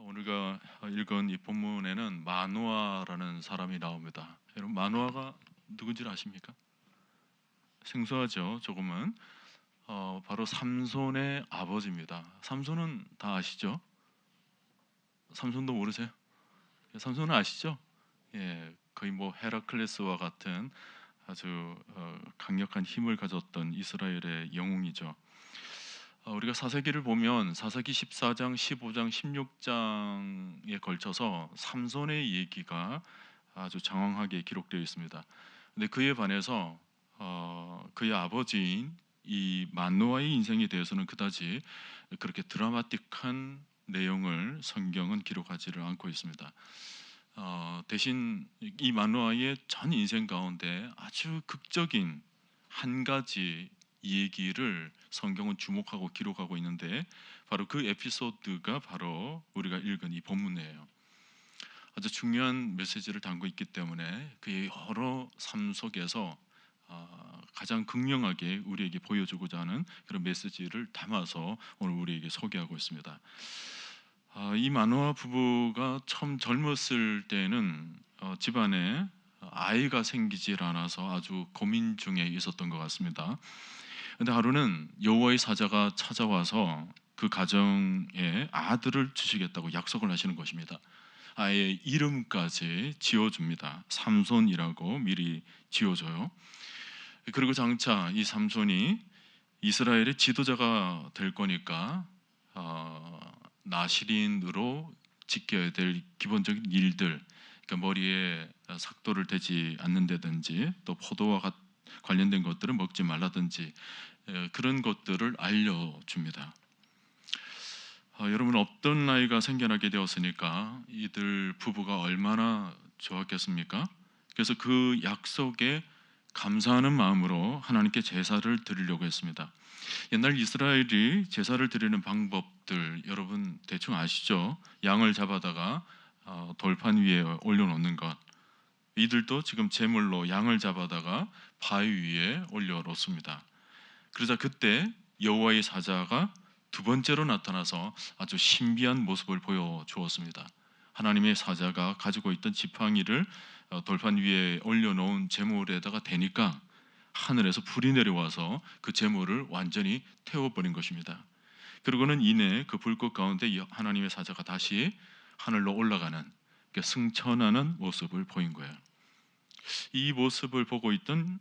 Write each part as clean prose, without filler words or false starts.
우리가 읽은 이 본문에는 마노아라는 사람이 나옵니다. 여러분 마노아가 누군지 아십니까? 생소하죠, 조금은. 바로 삼손의 아버지입니다. 삼손은 다 아시죠? 삼손도 모르세요? 삼손은 아시죠? 예, 거의 뭐 헤라클레스와 같은 아주 강력한 힘을 가졌던 이스라엘의 영웅이죠. 우리가 사사기를 보면 사사기 14장, 15장, 16장에 걸쳐서 삼손의 얘기가 아주 장황하게 기록되어 있습니다. 근데 그에 반해서 그의 아버지인 이 만노아의 인생에 대해서는 그다지 그렇게 드라마틱한 내용을 성경은 기록하지를 않고 있습니다. 대신 이 만노아의 전 인생 가운데 아주 극적인 한 가지 얘기를 성경은 주목하고 기록하고 있는데, 바로 그 에피소드가 바로 우리가 읽은 이 본문이에요. 아주 중요한 메시지를 담고 있기 때문에 그의 여러 삶 속에서 가장 극명하게 우리에게 보여주고자 하는 그런 메시지를 담아서 오늘 우리에게 소개하고 있습니다. 이 마노아 부부가 처음 젊었을 때는 집안에 아이가 생기질 않아서 아주 고민 중에 있었던 것 같습니다. 근데 하루는 여호와의 사자가 찾아와서 그 가정에 아들을 주시겠다고 약속을 하시는 것입니다. 아예 이름까지 지어줍니다. 삼손이라고 미리 지어줘요. 그리고 장차 이 삼손이 이스라엘의 지도자가 될 거니까 나시린으로 지켜야 될 기본적인 일들, 그러니까 머리에 삭도를 대지 않는다든지 또 포도와 관련된 것들을 먹지 말라든지 그런 것들을 알려줍니다. 여러분, 없던 나이가 생겨나게 되었으니까 이들 부부가 얼마나 좋았겠습니까? 그래서 그 약속에 감사하는 마음으로 하나님께 제사를 드리려고 했습니다. 옛날 이스라엘이 제사를 드리는 방법들 여러분 대충 아시죠? 양을 잡아다가 돌판 위에 올려놓는 것. 이들도 지금 제물로 양을 잡아다가 바위 위에 올려놓습니다. 그러자 그때 여호와의 사자가 두 번째로 나타나서 아주 신비한 모습을 보여주었습니다. 하나님의 사자가 가지고 있던 지팡이를 돌판 위에 올려놓은 제물에다가 대니까 하늘에서 불이 내려와서 그 제물을 완전히 태워버린 것입니다. 그리고는 이내 그 불꽃 가운데 하나님의 사자가 다시 하늘로 올라가는, 승천하는 모습을 보인 거예요. 이 모습을 보고 있던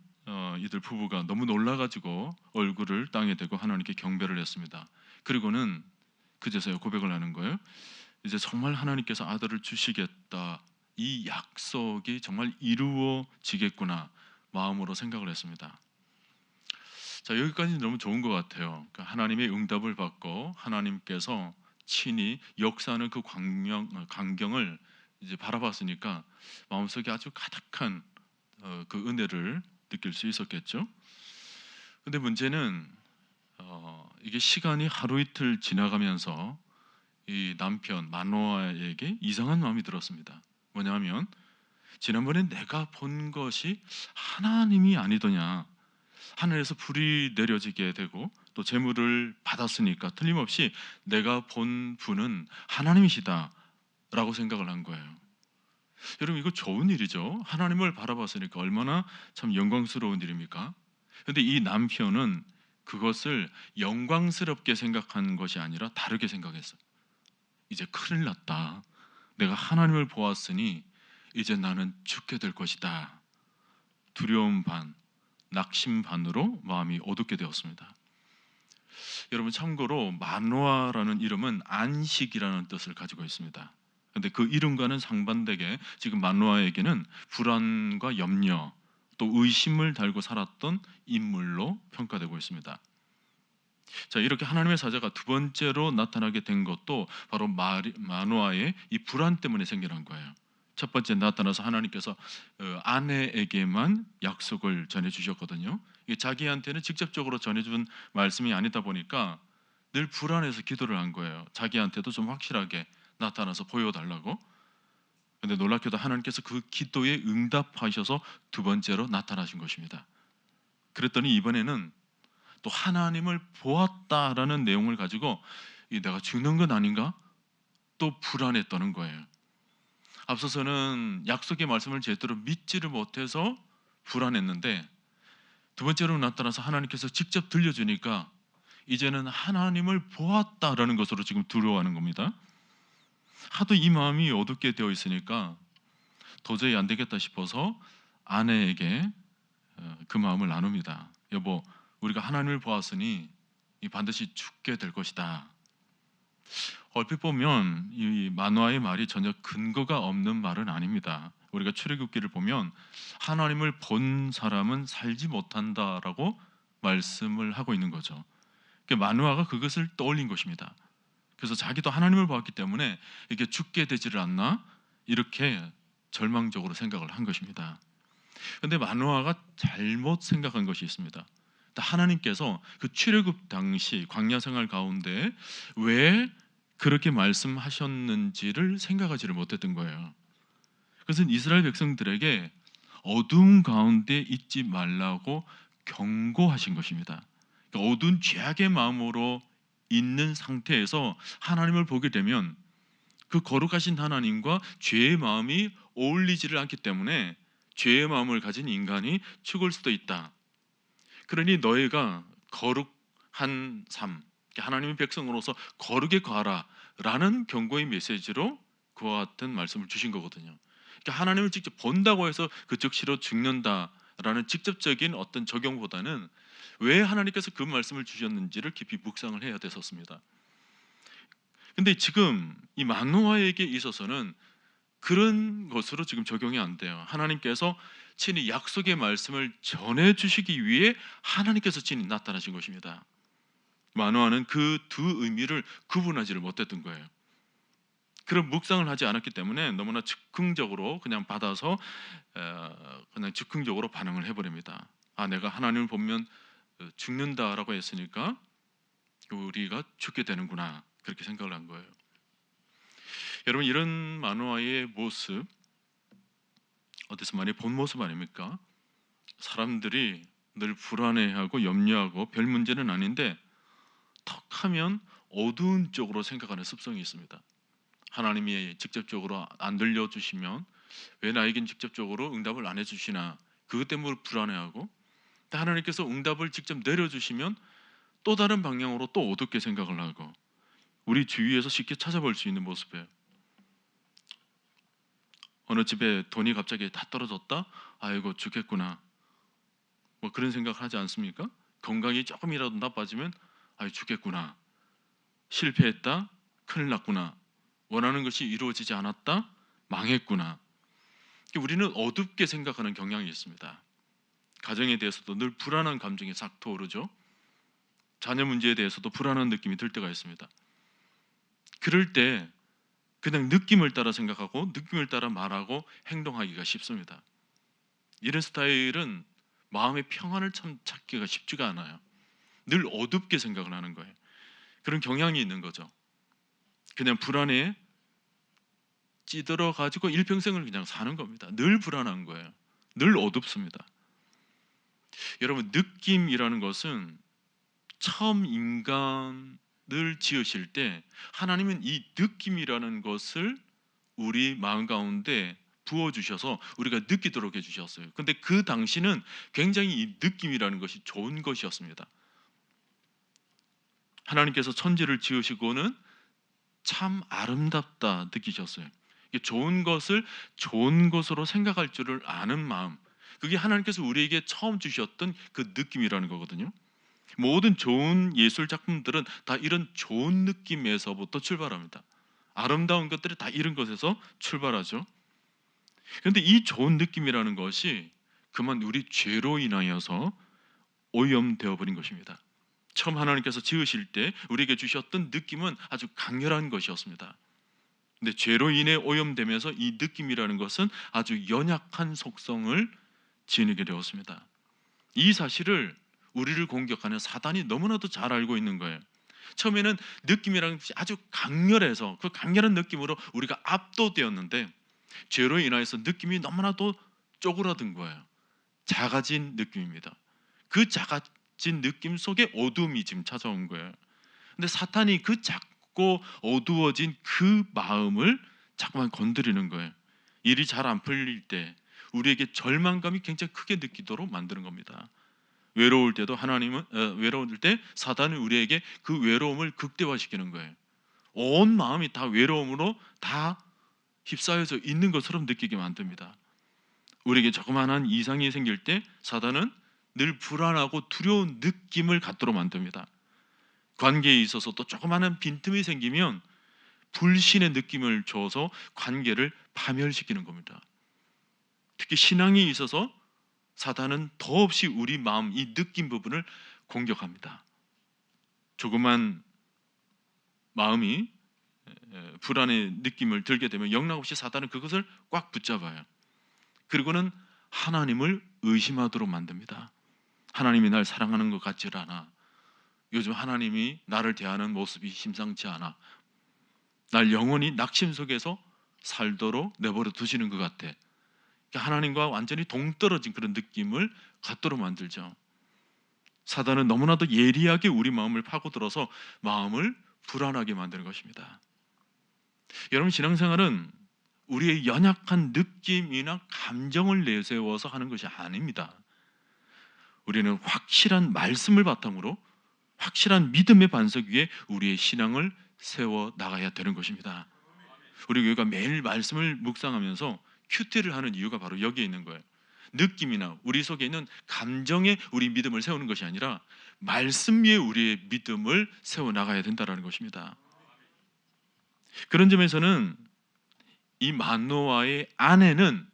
이들 부부가 너무 놀라가지고 얼굴을 땅에 대고 하나님께 경배를 했습니다. 그리고는 그제서야 고백을 하는 거예요. 이제 정말 하나님께서 아들을 주시겠다, 이 약속이 정말 이루어지겠구나 마음으로 생각을 했습니다. 자, 여기까지는 너무 좋은 것 같아요. 그러니까 하나님의 응답을 받고 하나님께서 친히 역사하는 그 광경을 이제 바라봤으니까 마음속에 아주 가득한 그 은혜를 느낄 수 있었겠죠. 근데 문제는 이게 시간이 하루 이틀 지나가면서 이 남편 마노아에게 이상한 마음이 들었습니다. 뭐냐면 지난번에 내가 본 것이 하나님이 아니더냐, 하늘에서 불이 내려지게 되고 또 재물을 받았으니까 틀림없이 내가 본 분은 하나님이시다 라고 생각을 한 거예요. 여러분, 이거 좋은 일이죠. 하나님을 바라봤으니까 얼마나 참 영광스러운 일입니까? 그런데 이 남편은 그것을 영광스럽게 생각한 것이 아니라 다르게 생각했어요. 이제 큰일 났다, 내가 하나님을 보았으니 이제 나는 죽게 될 것이다. 두려움 반, 낙심 반으로 마음이 어둡게 되었습니다. 여러분, 참고로 마노아라는 이름은 안식이라는 뜻을 가지고 있습니다. 그런데 그 이름과는 상반되게 지금 마노아에게는 불안과 염려 또 의심을 달고 살았던 인물로 평가되고 있습니다. 자, 이렇게 하나님의 사자가 두 번째로 나타나게 된 것도 바로 마노아의 이 불안 때문에 생겨난 거예요. 첫 번째 나타나서 하나님께서 아내에게만 약속을 전해 주셨거든요. 자기한테는 직접적으로 전해준 말씀이 아니다 보니까 늘 불안해서 기도를 한 거예요. 자기한테도 좀 확실하게 나타나서 보여달라고. 그런데 놀랍게도 하나님께서 그 기도에 응답하셔서 두 번째로 나타나신 것입니다. 그랬더니 이번에는 또 하나님을 보았다라는 내용을 가지고 내가 죽는 건 아닌가? 또 불안에 떠는 거예요. 앞서서는 약속의 말씀을 제대로 믿지를 못해서 불안했는데, 두 번째로 나타나서 하나님께서 직접 들려주니까 이제는 하나님을 보았다라는 것으로 지금 두려워하는 겁니다. 하도 이 마음이 어둡게 되어 있으니까 도저히 안 되겠다 싶어서 아내에게 그 마음을 나눕니다. 여보, 우리가 하나님을 보았으니 반드시 죽게 될 것이다. 얼핏 보면 이 만화의 말이 전혀 근거가 없는 말은 아닙니다. 우리가 출애굽기를 보면 하나님을 본 사람은 살지 못한다라고 말씀을 하고 있는 거죠. 만화가 그것을 떠올린 것입니다. 그래서 자기도 하나님을 보았기 때문에 이게 죽게 되지를 않나 이렇게 절망적으로 생각을 한 것입니다. 그런데 만화가 잘못 생각한 것이 있습니다. 하나님께서 그 출애굽 당시 광야 생활 가운데 왜 그렇게 말씀하셨는지를 생각하지를 못했던 거예요. 그래서 이스라엘 백성들에게 어둠 가운데 있지 말라고 경고하신 것입니다. 그러니까 어두운 죄악의 마음으로 있는 상태에서 하나님을 보게 되면 그 거룩하신 하나님과 죄의 마음이 어울리지를 않기 때문에 죄의 마음을 가진 인간이 죽을 수도 있다. 그러니 너희가 거룩한 삶, 하나님의 백성으로서 거룩에 거하라라는 경고의 메시지로 그와 같은 말씀을 주신 거거든요. 그러니까 하나님을 직접 본다고 해서 그 즉시로 죽는다라는 직접적인 어떤 적용보다는 왜 하나님께서 그 말씀을 주셨는지를 깊이 묵상을 해야 됐었습니다. 근데 지금 이 마노아에게 있어서는 그런 것으로 지금 적용이 안 돼요. 하나님께서 친히 약속의 말씀을 전해 주시기 위해 하나님께서 친히 나타나신 것입니다. 마노아는 그 두 의미를 구분하지를 못했던 거예요. 그런 묵상을 하지 않았기 때문에 너무나 즉흥적으로 그냥 받아서 그냥 즉흥적으로 반응을 해버립니다. 아, 내가 하나님을 보면 죽는다라고 했으니까 우리가 죽게 되는구나, 그렇게 생각을 한 거예요. 여러분, 이런 마노아의 모습 어디서 많이 본 모습 아닙니까? 사람들이 늘 불안해하고 염려하고 별 문제는 아닌데 턱하면 어두운 쪽으로 생각하는 습성이 있습니다. 하나님이 직접적으로 안 들려주시면 왜 나에겐 직접적으로 응답을 안 해주시나, 그것 때문에 불안해하고, 하나님께서 응답을 직접 내려주시면 또 다른 방향으로 또 어둡게 생각을 하고, 우리 주위에서 쉽게 찾아볼 수 있는 모습이에요. 어느 집에 돈이 갑자기 다 떨어졌다? 아이고 죽겠구나, 뭐 그런 생각 하지 않습니까? 건강이 조금이라도 나빠지면 아이 죽겠구나, 실패했다, 큰일 났구나, 원하는 것이 이루어지지 않았다, 망했구나. 우리는 어둡게 생각하는 경향이 있습니다. 가정에 대해서도 늘 불안한 감정이 싹 떠오르죠. 자녀 문제에 대해서도 불안한 느낌이 들 때가 있습니다. 그럴 때 그냥 느낌을 따라 생각하고 느낌을 따라 말하고 행동하기가 쉽습니다. 이런 스타일은 마음의 평안을 참 찾기가 쉽지가 않아요. 늘 어둡게 생각을 하는 거예요. 그런 경향이 있는 거죠. 그냥 불안에 찌들어 가지고 일평생을 그냥 사는 겁니다. 늘 불안한 거예요. 늘 어둡습니다. 여러분, 느낌이라는 것은 처음 인간을 지으실 때 하나님은 이 느낌이라는 것을 우리 마음 가운데 부어주셔서 우리가 느끼도록 해주셨어요. 근데 그 당시는 굉장히 이 느낌이라는 것이 좋은 것이었습니다. 하나님께서 천지를 지으시고는 참 아름답다 느끼셨어요. 좋은 것을 좋은 것으로 생각할 줄을 아는 마음, 그게 하나님께서 우리에게 처음 주셨던 그 느낌이라는 거거든요. 모든 좋은 예술 작품들은 다 이런 좋은 느낌에서부터 출발합니다. 아름다운 것들이 다 이런 것에서 출발하죠. 그런데 이 좋은 느낌이라는 것이 그만 우리 죄로 인하여서 오염되어 버린 것입니다. 처음 하나님께서 지으실 때 우리에게 주셨던 느낌은 아주 강렬한 것이었습니다. 근데 죄로 인해 오염되면서 이 느낌이라는 것은 아주 연약한 속성을 지니게 되었습니다. 이 사실을 우리를 공격하는 사단이 너무나도 잘 알고 있는 거예요. 처음에는 느낌이라는 것이 아주 강렬해서 그 강렬한 느낌으로 우리가 압도되었는데 죄로 인하여서 느낌이 너무나도 쪼그라든 거예요. 작아진 느낌입니다. 그 작아진 느낌 속에 어둠이 지금 찾아온 거예요. 근데 사탄이 그 좁고 어두워진 그 마음을 자꾸만 건드리는 거예요. 일이 잘 안 풀릴 때 우리에게 절망감이 굉장히 크게 느끼도록 만드는 겁니다. 외로울 때도 외로울 때 사단은 우리에게 그 외로움을 극대화시키는 거예요. 온 마음이 다 외로움으로 다 휩싸여져 있는 것처럼 느끼게 만듭니다. 우리에게 조그마한 이상이 생길 때 사단은 늘 불안하고 두려운 느낌을 갖도록 만듭니다. 관계에 있어서 또 조그마한 빈틈이 생기면 불신의 느낌을 줘서 관계를 파멸시키는 겁니다. 특히 신앙에 있어서 사단은 더없이 우리 마음, 이 느낌 부분을 공격합니다. 조그만 마음이 불안의 느낌을 들게 되면 영락없이 사단은 그것을 꽉 붙잡아요. 그리고는 하나님을 의심하도록 만듭니다. 하나님이 날 사랑하는 것 같지 않아. 요즘 하나님이 나를 대하는 모습이 심상치 않아. 날 영원히 낙심 속에서 살도록 내버려 두시는 것 같아. 하나님과 완전히 동떨어진 그런 느낌을 갖도록 만들죠. 사단은 너무나도 예리하게 우리 마음을 파고들어서 마음을 불안하게 만드는 것입니다. 여러분, 신앙생활은 우리의 연약한 느낌이나 감정을 내세워서 하는 것이 아닙니다. 우리는 확실한 말씀을 바탕으로 확실한 믿음의 반석 위에 우리의 신앙을 세워 나가야 되는 것입니다. 우리 교회가 매일 말씀을 묵상하면서 큐티를 하는 이유가 바로 여기에 있는 거예요. 느낌이나 우리 속에 있는 감정에 우리 믿음을 세우는 것이 아니라 말씀 위에 우리의 믿음을 세워 나가야 된다는 것입니다. 그런 점에서는 이 마노아의 아내는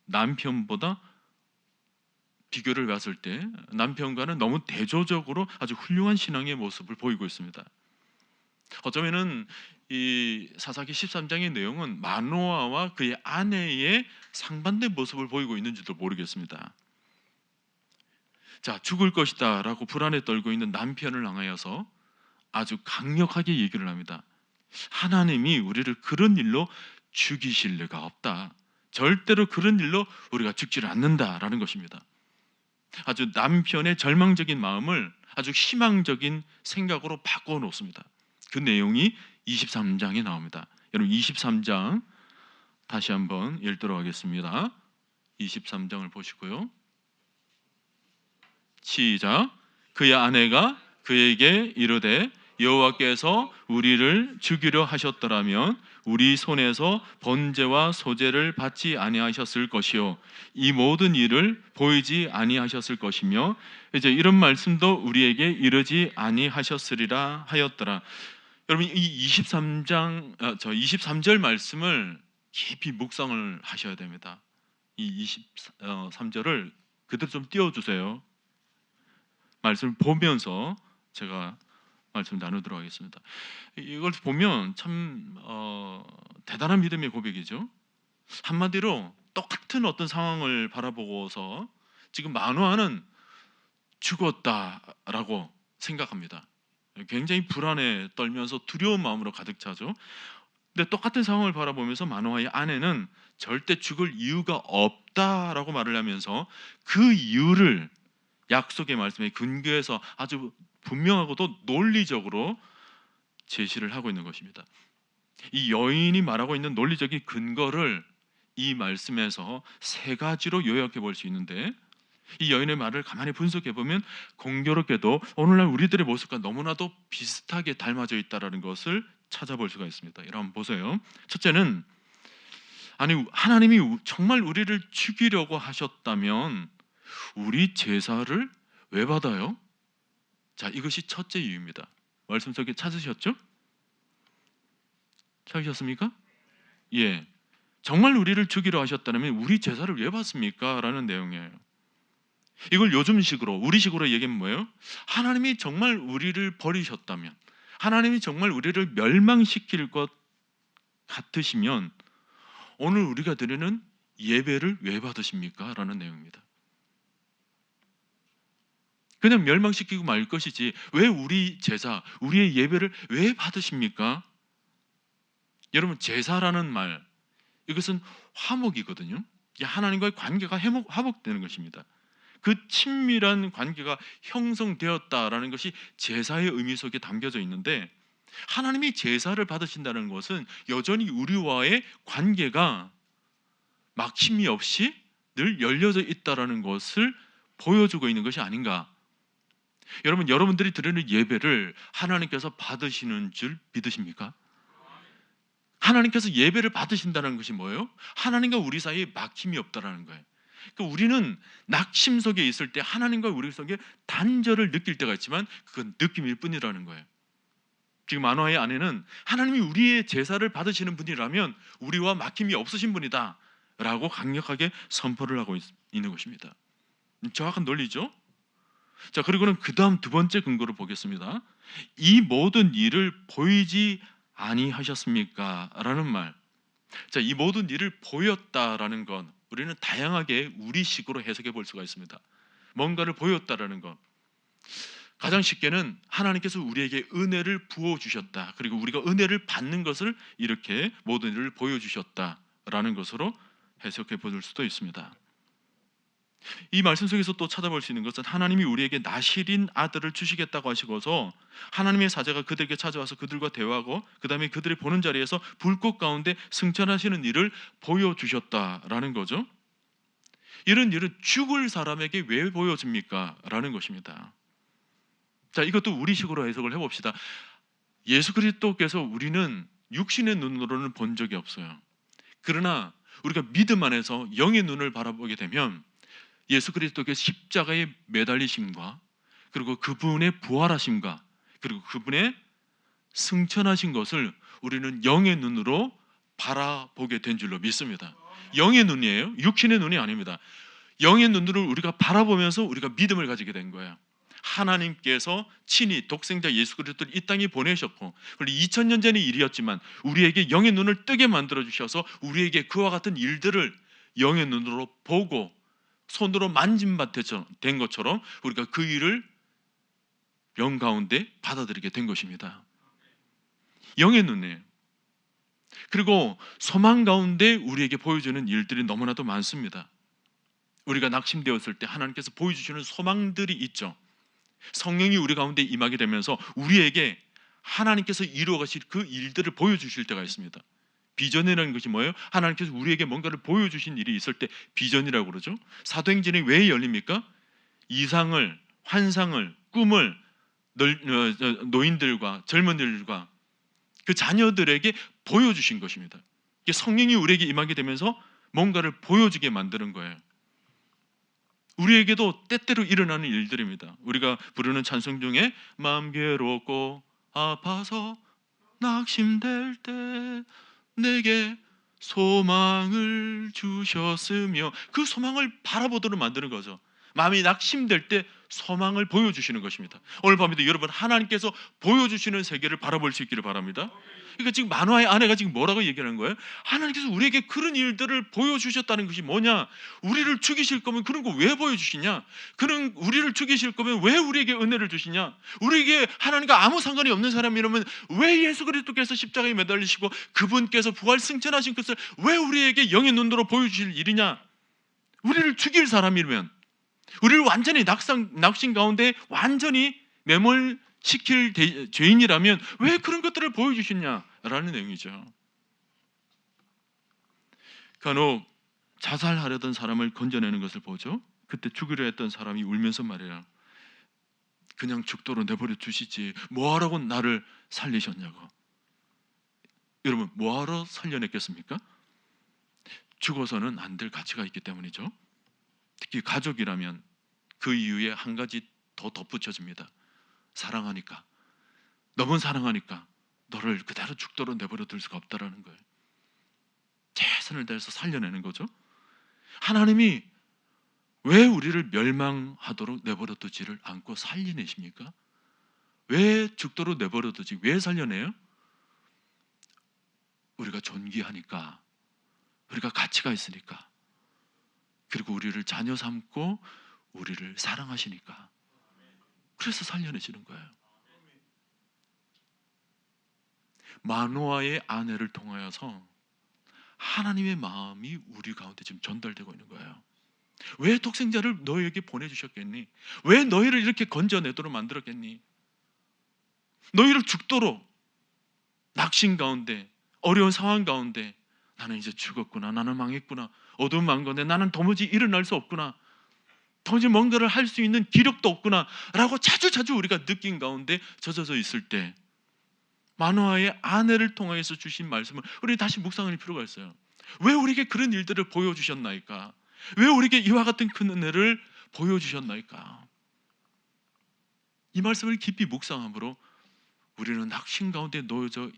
남편보다 비교를 봤을 때 남편과는 너무 대조적으로 아주 훌륭한 신앙의 모습을 보이고 있습니다. 어쩌면은 이 사사기 13장의 내용은 마노아와 그의 아내의 상반된 모습을 보이고 있는지도 모르겠습니다. 자, 죽을 것이다 라고 불안에 떨고 있는 남편을 향하여서 아주 강력하게 얘기를 합니다. 하나님이 우리를 그런 일로 죽이실 리가 없다. 절대로 그런 일로 우리가 죽지를 않는다라는 것입니다. 아주 남편의 절망적인 마음을 아주 희망적인 생각으로 바꿔 놓습니다. 그 내용이 23장에 나옵니다. 여러분, 23장 다시 한번 읽도록 하겠습니다. 23장을 보시고요. 시작. 그의 아내가 그에게 이르되 여호와께서 우리를 죽이려 하셨더라면 우리 손에서 번제와 소제를 받지 아니하셨을 것이요 이 모든 일을 보이지 아니하셨을 것이며 이제 이런 말씀도 우리에게 이르지 아니하셨으리라 하였더라. 여러분, 이 23절 말씀을 깊이 묵상을 하셔야 됩니다. 이 23절을 그대로 좀 띄워주세요. 말씀을 보면서 제가 말씀 나누도록 하겠습니다. 이걸 보면 참 대단한 믿음의 고백이죠. 한마디로 똑같은 어떤 상황을 바라보고서 지금 마노아는 죽었다라고 생각합니다. 굉장히 불안에 떨면서 두려운 마음으로 가득 차죠. 근데 똑같은 상황을 바라보면서 마노아의 아내는 절대 죽을 이유가 없다라고 말을 하면서 그 이유를 약속의 말씀에 근거해서 아주 분명하고도 논리적으로 제시를 하고 있는 것입니다. 이 여인이 말하고 있는 논리적인 근거를 이 말씀에서 세 가지로 요약해 볼 수 있는데, 이 여인의 말을 가만히 분석해 보면 공교롭게도 오늘날 우리들의 모습과 너무나도 비슷하게 닮아져 있다는 것을 찾아볼 수가 있습니다. 여러분 보세요. 첫째는, 아니, 하나님이 정말 우리를 죽이려고 하셨다면 우리 제사를 왜 받아요? 자, 이것이 첫째 이유입니다. 말씀 속에 찾으셨죠? 찾으셨습니까? 예. 정말 우리를 죽이려 하셨다면 우리 제사를 왜 받습니까? 라는 내용이에요. 이걸 요즘식으로, 우리식으로 얘기하면 뭐예요? 하나님이 정말 우리를 버리셨다면, 하나님이 정말 우리를 멸망시킬 것 같으시면 오늘 우리가 드리는 예배를 왜 받으십니까? 라는 내용입니다. 그냥 멸망시키고 말 것이지 왜 우리 제사, 우리의 예배를 왜 받으십니까? 여러분, 제사라는 말, 이것은 화목이거든요. 하나님과의 관계가 화목되는 것입니다. 그 친밀한 관계가 형성되었다라는 것이 제사의 의미 속에 담겨져 있는데, 하나님이 제사를 받으신다는 것은 여전히 우리와의 관계가 막힘이 없이 늘 열려져 있다라는 것을 보여주고 있는 것이 아닌가. 여러분, 여러분들이 드리는 예배를 하나님께서 받으시는 줄 믿으십니까? 하나님께서 예배를 받으신다는 것이 뭐예요? 하나님과 우리 사이에 막힘이 없다라는 거예요. 그러니까 우리는 낙심 속에 있을 때 하나님과 우리 속에 단절을 느낄 때가 있지만 그건 느낌일 뿐이라는 거예요. 지금 만화의 아내는 하나님이 우리의 제사를 받으시는 분이라면 우리와 막힘이 없으신 분이다 라고 강력하게 선포를 하고 있는 것입니다. 정확한 논리죠. 자, 그리고는 그 다음 두 번째 근거를 보겠습니다. 이 모든 일을 보이지 아니하셨습니까? 라는 말. 자, 이 모든 일을 보였다라는 건 우리는 다양하게 우리식으로 해석해 볼 수가 있습니다. 뭔가를 보였다라는 것, 가장 쉽게는 하나님께서 우리에게 은혜를 부어주셨다, 그리고 우리가 은혜를 받는 것을 이렇게 모든 일을 보여주셨다라는 것으로 해석해 볼 수도 있습니다. 이 말씀 속에서 또 찾아볼 수 있는 것은 하나님이 우리에게 나실인 아들을 주시겠다고 하시고서 하나님의 사자가 그들에게 찾아와서 그들과 대화하고 그 다음에 그들이 보는 자리에서 불꽃 가운데 승천하시는 일을 보여주셨다라는 거죠. 이런 일은 죽을 사람에게 왜 보여집니까? 라는 것입니다. 자, 이것도 우리식으로 해석을 해봅시다. 예수 그리스도께서 우리는 육신의 눈으로는 본 적이 없어요. 그러나 우리가 믿음 안에서 영의 눈을 바라보게 되면 예수 그리스도의 십자가에 매달리심과 그리고 그분의 부활하심과 그리고 그분의 승천하신 것을 우리는 영의 눈으로 바라보게 된 줄로 믿습니다. 영의 눈이에요. 육신의 눈이 아닙니다. 영의 눈으로 우리가 바라보면서 우리가 믿음을 가지게 된 거예요. 하나님께서 친히 독생자 예수 그리스도를 이 땅에 보내셨고 2000년 전의 일이었지만 우리에게 영의 눈을 뜨게 만들어 주셔서 우리에게 그와 같은 일들을 영의 눈으로 보고 손으로 만짐받된 것처럼 우리가 그 일을 영 가운데 받아들이게 된 것입니다. 영의 눈이에요. 그리고 소망 가운데 우리에게 보여주는 일들이 너무나도 많습니다. 우리가 낙심되었을 때 하나님께서 보여주시는 소망들이 있죠. 성령이 우리 가운데 임하게 되면서 우리에게 하나님께서 이루어 가실 그 일들을 보여주실 때가 있습니다. 비전이라는 것이 뭐예요? 하나님께서 우리에게 뭔가를 보여주신 일이 있을 때 비전이라고 그러죠. 사도행전이 왜 열립니까? 이상을, 환상을, 꿈을 노인들과 젊은이들과 그 자녀들에게 보여주신 것입니다. 성령이 우리에게 임하게 되면서 뭔가를 보여주게 만드는 거예요. 우리에게도 때때로 일어나는 일들입니다. 우리가 부르는 찬송 중에 마음 괴롭고 아파서 낙심될 때 내게 소망을 주셨으며 그 소망을 바라보도록 만드는 거죠. 마음이 낙심될 때 소망을 보여주시는 것입니다. 오늘 밤에도 여러분 하나님께서 보여주시는 세계를 바라볼 수 있기를 바랍니다. 그러니까 지금 만화의 아내가 지금 뭐라고 얘기하는 거예요? 하나님께서 우리에게 그런 일들을 보여주셨다는 것이 뭐냐? 우리를 죽이실 거면 그런 거 왜 보여주시냐? 그런 우리를 죽이실 거면 왜 우리에게 은혜를 주시냐? 우리에게 하나님과 아무 상관이 없는 사람이라면 왜 예수 그리스도께서 십자가에 매달리시고 그분께서 부활 승천하신 것을 왜 우리에게 영의 눈으로 보여주실 일이냐? 우리를 죽일 사람이면 우리를 완전히 낙심 가운데 완전히 매몰시킬 죄인이라면 왜 그런 것들을 보여주시냐라는 내용이죠. 간혹 자살하려던 사람을 건져내는 것을 보죠. 그때 죽이려 했던 사람이 울면서 말해요. 그냥 죽도록 내버려 두시지 뭐하라고 나를 살리셨냐고. 여러분 뭐하러 살려냈겠습니까? 죽어서는 안 될 가치가 있기 때문이죠. 특히 가족이라면 그 이유에 한 가지 더 덧붙여집니다. 사랑하니까, 너무 사랑하니까 너를 그대로 죽도록 내버려 둘 수가 없다라는 거예요. 최선을 다해서 살려내는 거죠. 하나님이 왜 우리를 멸망하도록 내버려 두지를 않고 살려내십니까? 왜 죽도록 내버려 두지 왜 살려내요? 우리가 존귀하니까, 우리가 가치가 있으니까, 그리고 우리를 자녀 삼고 우리를 사랑하시니까 그래서 살려내시는 거예요. 마노아의 아내를 통하여서 하나님의 마음이 우리 가운데 지금 전달되고 있는 거예요. 왜 독생자를 너희에게 보내주셨겠니? 왜 너희를 이렇게 건져내도록 만들었겠니? 너희를 죽도록 낙심 가운데, 어려운 상황 가운데 나는 이제 죽었구나, 나는 망했구나, 어두운 마음 가운데 나는 도무지 일어날 수 없구나, 도무지 뭔가를 할 수 있는 기력도 없구나 라고 자주 우리가 느낀 가운데 젖어져 있을 때 마노아의 아내를 통해서 주신 말씀을 우리 다시 묵상할 필요가 있어요. 왜 우리에게 그런 일들을 보여주셨나이까? 왜 우리에게 이와 같은 큰 은혜를 보여주셨나이까? 이 말씀을 깊이 묵상함으로 우리는 낙심 가운데 놓여져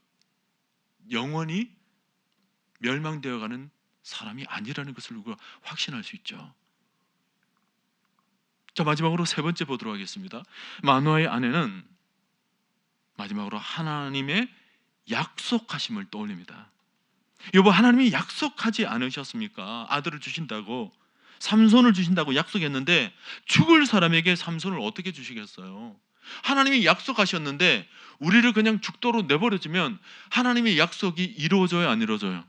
영원히 멸망되어가는 사람이 아니라는 것을 우리가 확신할 수 있죠. 자, 마지막으로 세 번째 보도록 하겠습니다. 마노아의 아내는 마지막으로 하나님의 약속하심을 떠올립니다. 여보, 하나님이 약속하지 않으셨습니까? 아들을 주신다고, 삼손을 주신다고 약속했는데 죽을 사람에게 삼손을 어떻게 주시겠어요? 하나님이 약속하셨는데 우리를 그냥 죽도록 내버려주면 하나님의 약속이 이루어져요, 안 이루어져요?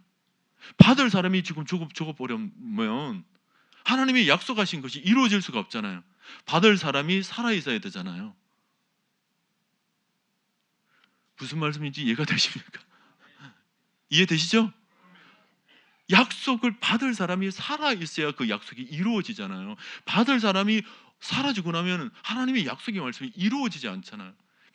받을 사람이 지금 죽어버리면 하나님이 약속하신 것이 이루어질 수가 없잖아요. 받을 사람이 살아있어야 되잖아요. 무슨 말씀인지 이해가 되십니까? 이해되시죠? 약속을 받을 사람이 살아있어야 그 약속이 이루어지잖아요. 받을 사람이 사라지고 나면 하나님의 약속의 말씀이 이루어지지 않잖아요.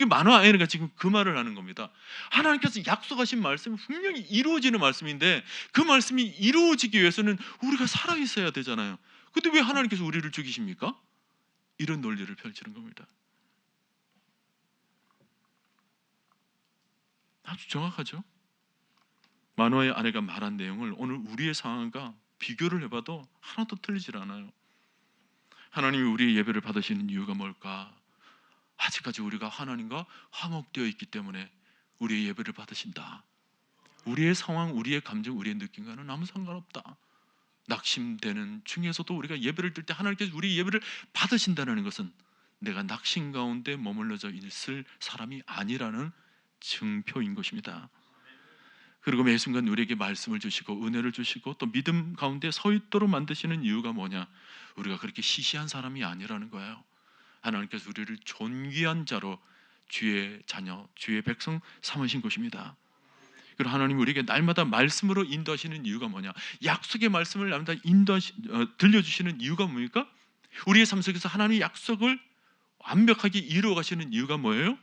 마노아가 지금 그 말을 하는 겁니다. 하나님께서 약속하신 말씀이 분명히 이루어지는 말씀인데 그 말씀이 이루어지기 위해서는 우리가 살아있어야 되잖아요. 근데 왜 하나님께서 우리를 죽이십니까? 이런 논리를 펼치는 겁니다. 아주 정확하죠? 마노아의 아내가 말한 내용을 오늘 우리의 상황과 비교를 해봐도 하나도 틀리질 않아요. 하나님이 우리의 예배를 받으시는 이유가 뭘까? 아직까지 우리가 하나님과 화목되어 있기 때문에 우리의 예배를 받으신다. 우리의 상황, 우리의 감정, 우리의 느낌과는 아무 상관없다. 낙심되는 중에서도 우리가 예배를 드릴 때 하나님께서 우리 예배를 받으신다는 것은 내가 낙심 가운데 머물러져 있을 사람이 아니라는 증표인 것입니다. 그리고 매 순간 우리에게 말씀을 주시고 은혜를 주시고 또 믿음 가운데 서 있도록 만드시는 이유가 뭐냐? 우리가 그렇게 시시한 사람이 아니라는 거예요. 하나님께서 우리를 존귀한 자로 주의 자녀, 주의 백성 삼으신 것입니다. 그리고 하나님 우리에게 날마다 말씀으로 인도하시는 이유가 뭐냐? 약속의 말씀을 날마다 들려주시는 이유가 뭡니까? 우리의 삶 속에서 하나님의 약속을 완벽하게 이루어 가시는 이유가 뭐예요?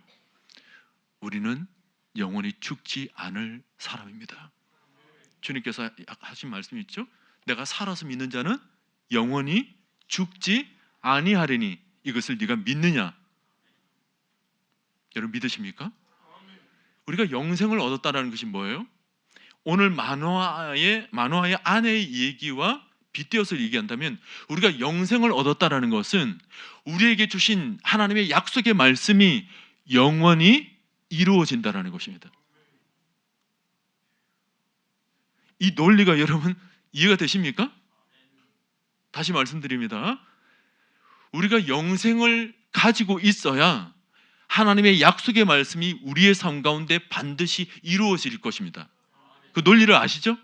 우리는 영원히 죽지 않을 사람입니다. 주님께서 하신 말씀이 있죠? 내가 살아서 믿는 자는 영원히 죽지 아니하리니 이것을 네가 믿느냐? 여러분 믿으십니까? 우리가 영생을 얻었다는 것이 뭐예요? 오늘 마노아의 아내의 얘기와 빗대어서 얘기한다면 우리가 영생을 얻었다는 것은 우리에게 주신 하나님의 약속의 말씀이 영원히 이루어진다는 것입니다. 이 논리가 여러분 이해가 되십니까? 다시 말씀드립니다. 우리가 영생을 가지고 있어야 하나님의 약속의 말씀이 우리의 삶 가운데 반드시 이루어질 것입니다. 그 논리를 아시죠?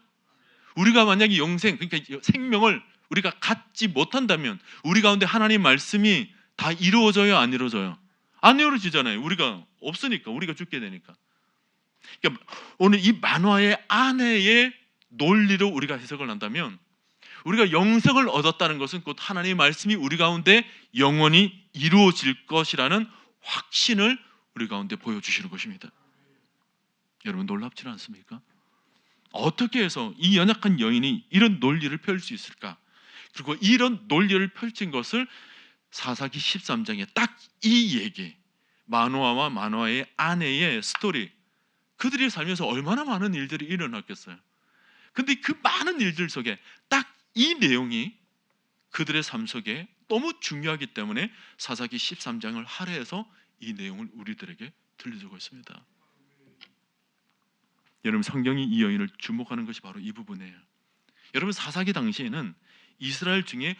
우리가 만약에 영생, 그러니까 생명을 우리가 갖지 못한다면 우리 가운데 하나님의 말씀이 다 이루어져요, 안 이루어져요? 안 이루어지잖아요. 우리가 없으니까, 우리가 죽게 되니까. 그러니까 오늘 이 마노아의 아내의 논리로 우리가 해석을 한다면 우리가 영생을 얻었다는 것은 곧 하나님의 말씀이 우리 가운데 영원히 이루어질 것이라는 확신을 우리 가운데 보여주시는 것입니다. 여러분 놀랍지 않습니까? 어떻게 해서 이 연약한 여인이 이런 논리를 펼칠 수 있을까? 그리고 이런 논리를 펼친 것을 사사기 13장에 딱 이 얘기, 마노아와 마노아의 아내의 스토리, 그들이 살면서 얼마나 많은 일들이 일어났겠어요. 근데 그 많은 일들 속에 딱 이 내용이 그들의 삶 속에 너무 중요하기 때문에 사사기 13장을 할애해서 이 내용을 우리들에게 들려주고 있습니다. 여러분 성경이 이 여인을 주목하는 것이 바로 이 부분이에요. 여러분 사사기 당시에는 이스라엘 중에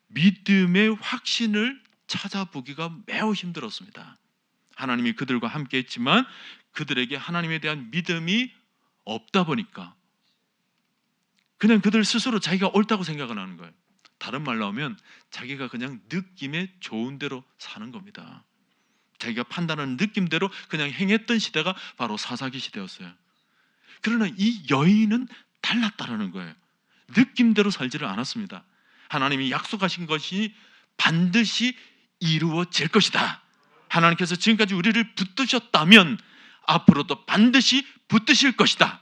믿음의 확신을 찾아보기가 매우 힘들었습니다. 하나님이 그들과 함께 했지만 그들에게 하나님에 대한 믿음이 없다 보니까 그냥 그들 스스로 자기가 옳다고 생각을 하는 거예요. 다른 말로 하면 자기가 그냥 느낌에 좋은 대로 사는 겁니다. 자기가 판단하는 느낌대로 그냥 행했던 시대가 바로 사사기 시대였어요. 그러나 이 여인은 달랐다라는 거예요. 느낌대로 살지를 않았습니다. 하나님이 약속하신 것이 반드시 이루어질 것이다. 하나님께서 지금까지 우리를 붙드셨다면 앞으로도 반드시 붙드실 것이다.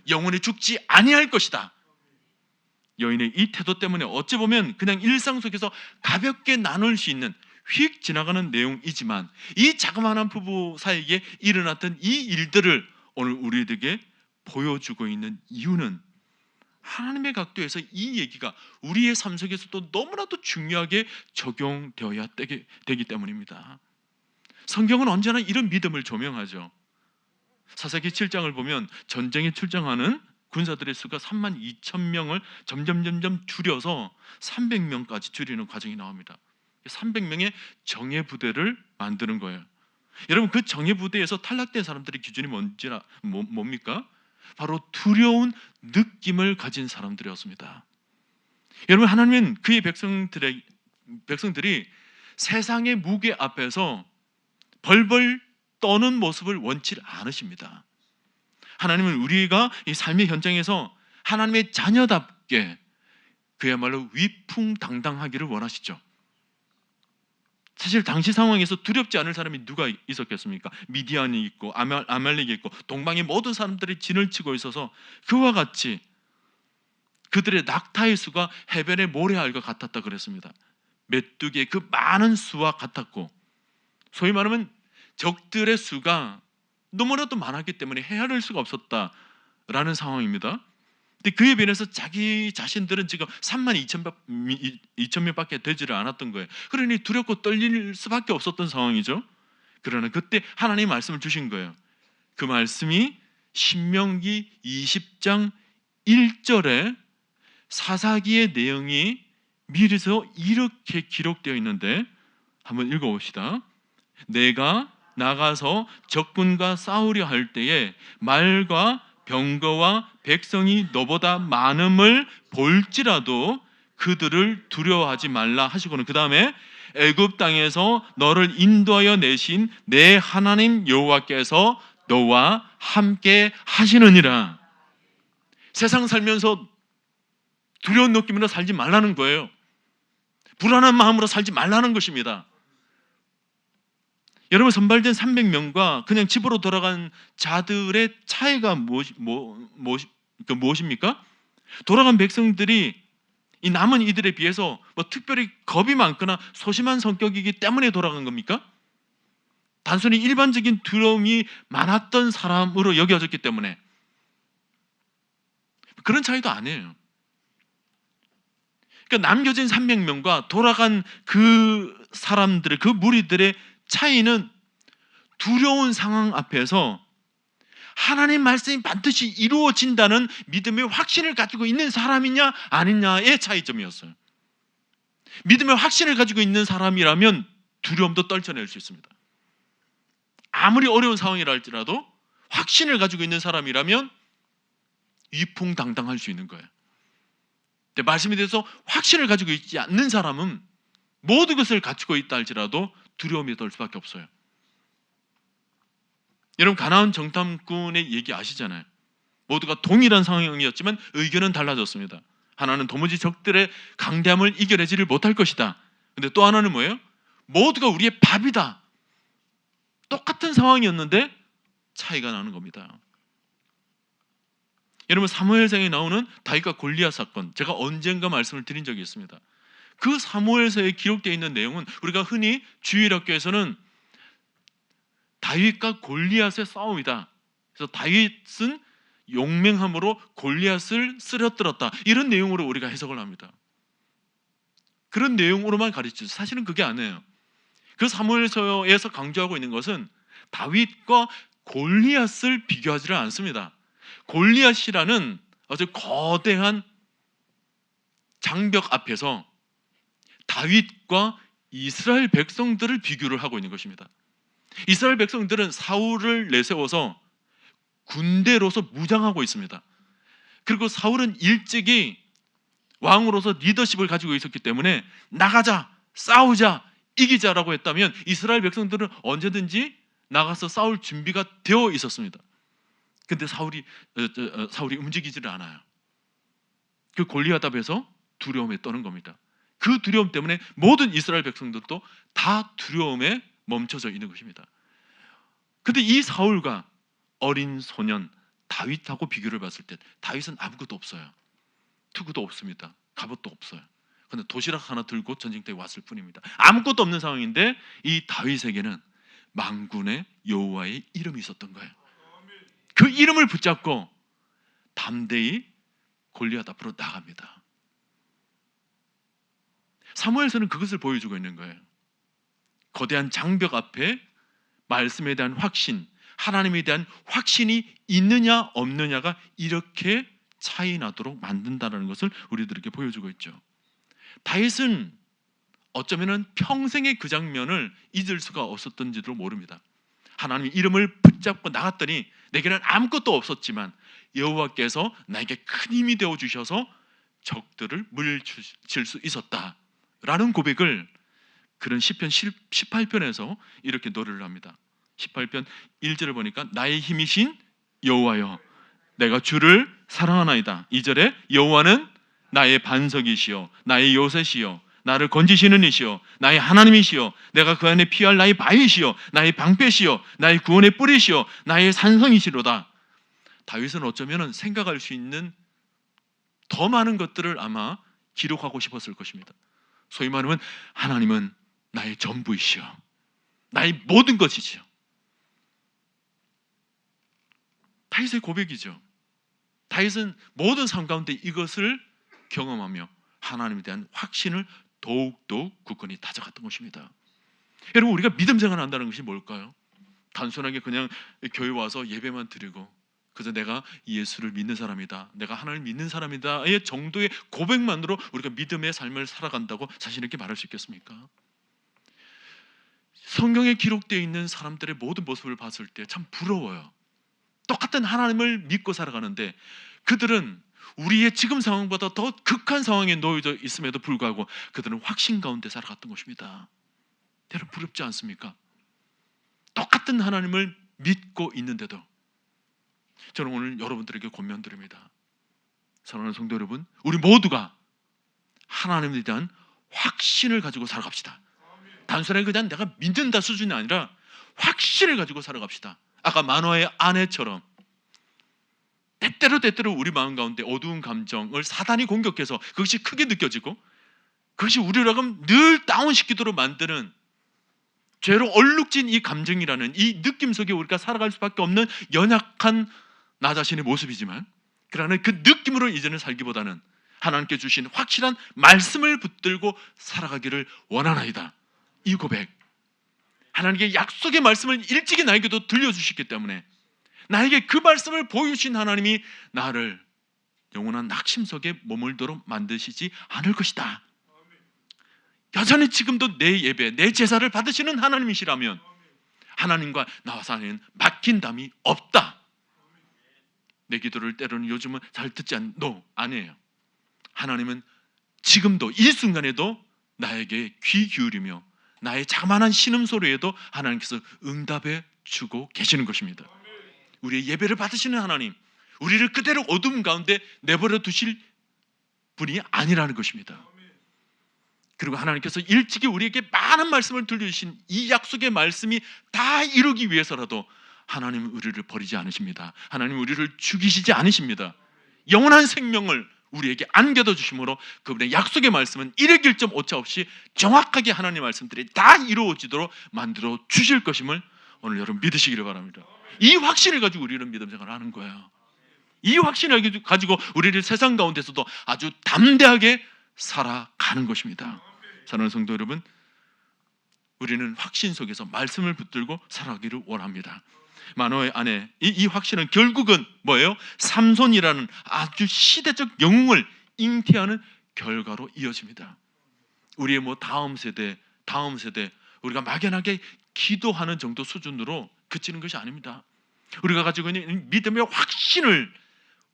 영원히 죽지 아니할 것이다. 여인의 이 태도 때문에 어찌 보면 그냥 일상 속에서 가볍게 나눌 수 있는 휙 지나가는 내용이지만 이 자그마한 부부 사이에 일어났던 이 일들을 오늘 우리에게 보여주고 있는 이유는 하나님의 각도에서 이 얘기가 우리의 삶 속에서도 너무나도 중요하게 적용되어야 되기 때문입니다. 성경은 언제나 이런 믿음을 조명하죠. 사사기 7장을 보면 전쟁에 출정하는 군사들의 수가 32,000명을 점점 줄여서 300명까지 줄이는 과정이 나옵니다. 300명의 정예부대를 만드는 거예요. 여러분, 그 정예부대에서 탈락된 사람들의 기준이 뭡니까? 바로 두려운 느낌을 가진 사람들이었습니다. 여러분, 하나님은 그의 백성들이 세상의 무게 앞에서 벌벌 떠는 모습을 원치 않으십니다. 하나님은 우리가 이 삶의 현장에서 하나님의 자녀답게 그야말로 위풍당당하기를 원하시죠. 사실 당시 상황에서 두렵지 않을 사람이 누가 있었겠습니까? 미디안이 있고 아말렉이 있고 동방의 모든 사람들이 진을 치고 있어서 그와 같이 그들의 낙타의 수가 해변의 모래알과 같았다 그랬습니다. 메뚜기의 그 많은 수와 같았고, 소위 말하면 적들의 수가 너무나도 많았기 때문에 헤아릴 수가 없었다라는 상황입니다. 근데 그에 비해서 자기 자신들은 지금 32,000명밖에 되지를 않았던 거예요. 그러니 두렵고 떨릴 수밖에 없었던 상황이죠. 그러나 그때 하나님이 말씀을 주신 거예요. 그 말씀이 신명기 20장 1절에 사사기의 내용이 미리서 이렇게 기록되어 있는데 한번 읽어봅시다. 내가 나가서 적군과 싸우려 할 때에 말과 병거와 백성이 너보다 많음을 볼지라도 그들을 두려워하지 말라 하시고는 그 다음에 애굽 땅에서 너를 인도하여 내신 내 하나님 여호와께서 너와 함께 하시느니라. 세상 살면서 두려운 느낌으로 살지 말라는 거예요. 불안한 마음으로 살지 말라는 것입니다. 여러분, 선발된 300명과 그냥 집으로 돌아간 자들의 차이가 무엇입니까? 돌아간 백성들이 이 남은 이들에 비해서 특별히 겁이 많거나 소심한 성격이기 때문에 돌아간 겁니까? 단순히 일반적인 두려움이 많았던 사람으로 여겨졌기 때문에 그런 차이도 아니에요. 그러니까 남겨진 300명과 돌아간 그 사람들의, 그 무리들의 차이는 두려운 상황 앞에서 하나님 말씀이 반드시 이루어진다는 믿음의 확신을 가지고 있는 사람이냐 아니냐의 차이점이었어요. 믿음의 확신을 가지고 있는 사람이라면 두려움도 떨쳐낼 수 있습니다. 아무리 어려운 상황이라 할지라도 확신을 가지고 있는 사람이라면 위풍당당할 수 있는 거예요. 근데 말씀에 대해서 확신을 가지고 있지 않는 사람은 모든 것을 갖추고 있다 할지라도 두려움이 덜 수밖에 없어요. 여러분, 가나안 정탐꾼의 얘기 아시잖아요. 모두가 동일한 상황이었지만 의견은 달라졌습니다. 하나는 도무지 적들의 강대함을 이겨내지를 못할 것이다. 근데 또 하나는 뭐예요? 모두가 우리의 밥이다. 똑같은 상황이었는데 차이가 나는 겁니다. 여러분, 사무엘상에 나오는 다윗과 골리앗 사건, 제가 언젠가 말씀을 드린 적이 있습니다. 그 사무엘서에 기록되어 있는 내용은 우리가 흔히 주일학교에서는 다윗과 골리앗의 싸움이다. 그래서 다윗은 용맹함으로 골리앗을 쓰러뜨렸다. 이런 내용으로 우리가 해석을 합니다. 그런 내용으로만 가르치죠. 사실은 그게 아니에요. 그 사무엘서에서 강조하고 있는 것은 다윗과 골리앗을 비교하지를 않습니다. 골리앗이라는 아주 거대한 장벽 앞에서 다윗과 이스라엘 백성들을 비교를 하고 있는 것입니다. 이스라엘 백성들은 사울을 내세워서 군대로서 무장하고 있습니다. 그리고 사울은 일찍이 왕으로서 리더십을 가지고 있었기 때문에 나가자, 싸우자 이기자라고 했다면 이스라엘 백성들은 언제든지 나가서 싸울 준비가 되어 있었습니다. 근데 사울이 움직이지를 않아요. 그 골리앗 앞에서 두려움에 떠는 겁니다. 그 두려움 때문에 모든 이스라엘 백성들도 다 두려움에 멈춰져 있는 것입니다. 근데 이 사울과 어린 소년 다윗하고 비교를 봤을 때 다윗은 아무것도 없어요. 투구도 없습니다. 갑옷도 없어요. 근데 도시락 하나 들고 전쟁터에 왔을 뿐입니다. 아무것도 없는 상황인데 이 다윗에게는 만군의 여호와의 이름이 있었던 거예요. 그 이름을 붙잡고 담대히 골리앗 앞으로 나갑니다. 사무엘서는 그것을 보여주고 있는 거예요. 거대한 장벽 앞에 말씀에 대한 확신, 하나님에 대한 확신이 있느냐 없느냐가 이렇게 차이 나도록 만든다는 것을 우리들에게 보여주고 있죠. 다윗은 어쩌면 평생의 그 장면을 잊을 수가 없었던지도 모릅니다. 하나님의 이름을 붙잡고 나갔더니 내게는 아무것도 없었지만 여호와께서 나에게 큰 힘이 되어 주셔서 적들을 물리칠 수 있었다라는 고백을 그런 시편 18편에서 이렇게 노래를 합니다. 18편 1절을 보니까 나의 힘이신 여호와여 내가 주를 사랑하나이다. 2절에 여호와는 나의 반석이시여 나의 요새시여 나를 건지시는 이시여 나의 하나님이시여 내가 그 안에 피할 나의 바위시여 나의 방패시여 나의 구원의 뿌리시여 나의 산성이시로다. 다윗은 어쩌면 생각할 수 있는 더 많은 것들을 아마 기록하고 싶었을 것입니다. 소위 말하면 하나님은 나의 전부이시여 나의 모든 것이시여. 다윗의 고백이죠. 다윗은 모든 삶 가운데 이것을 경험하며 하나님에 대한 확신을 더욱더 굳건히 다져갔던 것입니다. 여러분 우리가 믿음 생활을 한다는 것이 뭘까요? 단순하게 그냥 교회 와서 예배만 드리고 그래서 내가 예수를 믿는 사람이다, 내가 하나님을 믿는 사람이다의 정도의 고백만으로 우리가 믿음의 삶을 살아간다고 자신있게 말할 수 있겠습니까? 성경에 기록되어 있는 사람들의 모든 모습을 봤을 때 참 부러워요. 똑같은 하나님을 믿고 살아가는데 그들은 우리의 지금 상황보다 더 극한 상황에 놓여져 있음에도 불구하고 그들은 확신 가운데 살아갔던 것입니다. 여러분 부럽지 않습니까? 똑같은 하나님을 믿고 있는데도 저는 오늘 여러분들에게 권면드립니다. 사랑하는 성도 여러분, 우리 모두가 하나님에 대한 확신을 가지고 살아갑시다. 단순하게 그냥 내가 믿는다 수준이 아니라 확신을 가지고 살아갑시다. 아까 만화의 아내처럼 때때로 우리 마음 가운데 어두운 감정을 사단이 공격해서 그것이 크게 느껴지고 그것이 우리를 하여금 늘 다운시키도록 만드는 죄로 얼룩진 이 감정이라는 이 느낌 속에 우리가 살아갈 수밖에 없는 연약한 나 자신의 모습이지만 그러나 그 느낌으로 이제는 살기보다는 하나님께 주신 확실한 말씀을 붙들고 살아가기를 원하나이다. 이 고백, 하나님께 약속의 말씀을 일찍이 나에게도 들려주셨기 때문에 나에게 그 말씀을 보여주신 하나님이 나를 영원한 낙심 속에 머물도록 만드시지 않을 것이다. 여전히 지금도 내 예배, 내 제사를 받으시는 하나님이시라면 하나님과 나와 사는 막힌 담이 없다. 내 기도를 때로는 요즘은 잘 듣지 아니에요. 하나님은 지금도 이 순간에도 나에게 귀 기울이며 나의 자만한 신음소리에도 하나님께서 응답해 주고 계시는 것입니다. 우리의 예배를 받으시는 하나님, 우리를 그대로 어둠 가운데 내버려 두실 분이 아니라는 것입니다. 그리고 하나님께서 일찍이 우리에게 많은 말씀을 들려주신 이 약속의 말씀이 다 이루기 위해서라도 하나님은 우리를 버리지 않으십니다. 하나님은 우리를 죽이시지 않으십니다. 영원한 생명을 우리에게 안겨다 주심으로 그분의 약속의 말씀은 1의 길점 오차 없이 정확하게 하나님의 말씀들이 다 이루어지도록 만들어 주실 것임을 오늘 여러분 믿으시기를 바랍니다. 이 확신을 가지고 우리는 믿음 생활을 하는 거예요. 이 확신을 가지고 우리를 세상 가운데서도 아주 담대하게 살아가는 것입니다. 사랑하는 성도 여러분, 우리는 확신 속에서 말씀을 붙들고 살아가기를 원합니다. 만화의 아내, 이 확신은 결국은 뭐예요? 삼손이라는 아주 시대적 영웅을 잉태하는 결과로 이어집니다. 우리의 다음 세대 우리가 막연하게 기도하는 정도 수준으로 그치는 것이 아닙니다. 우리가 가지고 있는 믿음의 확신을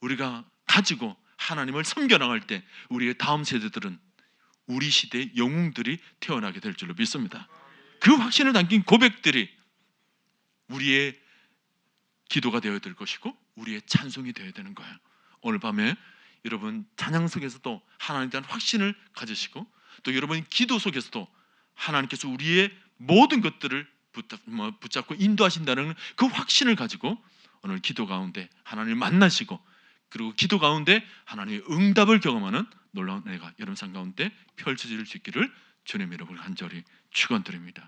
우리가 가지고 하나님을 섬겨나갈 때 우리의 다음 세대들은 우리 시대의 영웅들이 태어나게 될 줄로 믿습니다. 그 확신을 담긴 고백들이 우리의 기도가 되어야 될 것이고 우리의 찬송이 되어야 되는 거예요. 오늘 밤에 여러분 찬양 속에서도 하나님에 대한 확신을 가지시고 또 여러분 기도 속에서도 하나님께서 우리의 모든 것들을 붙잡고 인도하신다는 그 확신을 가지고 오늘 기도 가운데 하나님을 만나시고 그리고 기도 가운데 하나님의 응답을 경험하는 놀라운 은혜가 여러분 삶 가운데 펼쳐질 수 있기를 주님 이름으로 간절히 축원드립니다.